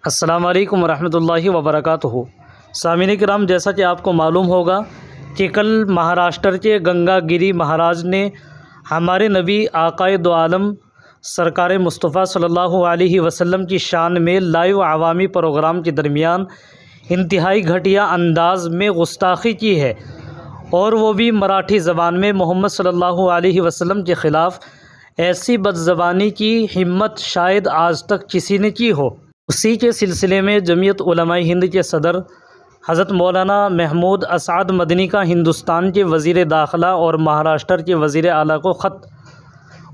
السلام علیکم ورحمۃ اللہ وبرکاتہ۔ سامعین کرام، جیسا کہ آپ کو معلوم ہوگا کہ کل مہاراشٹر کے گنگا گری مہاراج نے ہمارے نبی آقائے دو عالم سرکار مصطفیٰ صلی اللہ علیہ وسلم کی شان میں لائیو عوامی پروگرام کے درمیان انتہائی گھٹیا انداز میں گستاخی کی ہے، اور وہ بھی مراٹھی زبان میں۔ محمد صلی اللہ علیہ وسلم کے خلاف ایسی بد زبانی کی ہمت شاید آج تک کسی نے کی ہو۔ اسی کے سلسلے میں جمعیت علماء ہند کے صدر حضرت مولانا محمود اسعد مدنی کا ہندوستان کے وزیر داخلہ اور مہاراشٹر کے وزیر اعلیٰ کو خط۔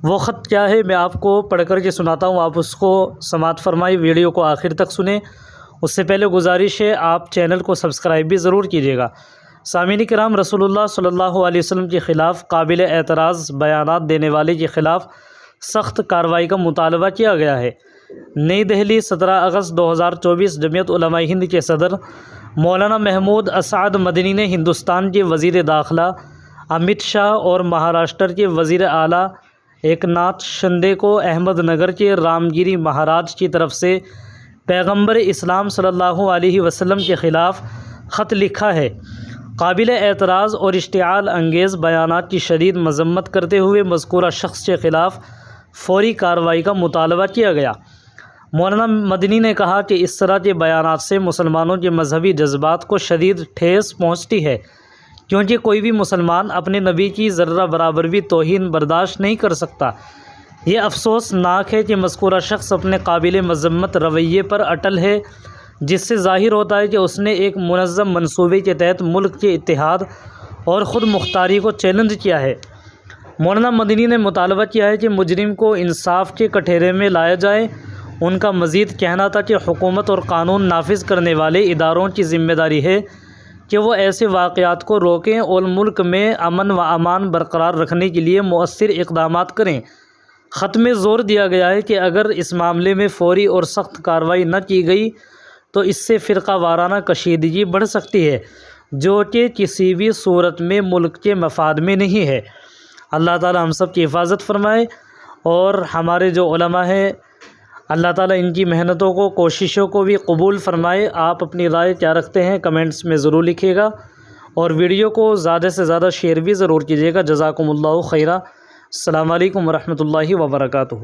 وہ خط کیا ہے میں آپ کو پڑھ کر کے سناتا ہوں، آپ اس کو سماعت فرمائیں، ویڈیو کو آخر تک سنیں۔ اس سے پہلے گزارش ہے آپ چینل کو سبسکرائب بھی ضرور کیجیے گا۔ سامعین کرام، رسول اللہ صلی اللہ علیہ وسلم کے خلاف قابل اعتراض بیانات دینے والے کے خلاف سخت کارروائی کا مطالبہ کیا گیا ہے۔ نئی دہلی، 17 اگست 2024۔ جمعیت علماء ہند کے صدر مولانا محمود اسعد مدنی نے ہندوستان کے وزیر داخلہ امت شاہ اور مہاراشٹر کے وزیر اعلیٰ ایک ناتھ شندے کو احمد نگر کے رام گیری مہاراج کی طرف سے پیغمبر اسلام صلی اللہ علیہ وسلم کے خلاف خط لکھا ہے۔ قابل اعتراض اور اشتعال انگیز بیانات کی شدید مذمت کرتے ہوئے مذکورہ شخص کے خلاف فوری کارروائی کا مطالبہ کیا گیا۔ مولانا مدنی نے کہا کہ اس طرح کے بیانات سے مسلمانوں کے مذہبی جذبات کو شدید ٹھیس پہنچتی ہے، کیونکہ کوئی بھی مسلمان اپنے نبی کی ذرہ برابر بھی توہین برداشت نہیں کر سکتا۔ یہ افسوسناک ہے کہ مذکورہ شخص اپنے قابل مذمت رویے پر اٹل ہے، جس سے ظاہر ہوتا ہے کہ اس نے ایک منظم منصوبے کے تحت ملک کے اتحاد اور خود مختاری کو چیلنج کیا ہے۔ مولانا مدنی نے مطالبہ کیا ہے کہ مجرم کو انصاف کے کٹہرے میں لایا جائے۔ ان کا مزید کہنا تھا کہ حکومت اور قانون نافذ کرنے والے اداروں کی ذمہ داری ہے کہ وہ ایسے واقعات کو روکیں اور ملک میں امن و امان برقرار رکھنے کے لیے مؤثر اقدامات کریں۔ خط میں زور دیا گیا ہے کہ اگر اس معاملے میں فوری اور سخت کارروائی نہ کی گئی تو اس سے فرقہ وارانہ کشیدگی بڑھ سکتی ہے، جو کہ کسی بھی صورت میں ملک کے مفاد میں نہیں ہے۔ اللہ تعالی ہم سب کی حفاظت فرمائے، اور ہمارے جو علماء ہیں اللہ تعالیٰ ان کی محنتوں کو، کوششوں کو بھی قبول فرمائے۔ آپ اپنی رائے کیا رکھتے ہیں کمنٹس میں ضرور لکھیے گا، اور ویڈیو کو زیادہ سے زیادہ شیئر بھی ضرور کیجیے گا۔ جزاکم اللہ خیرہ۔ السلام علیکم ورحمۃ اللہ وبرکاتہ۔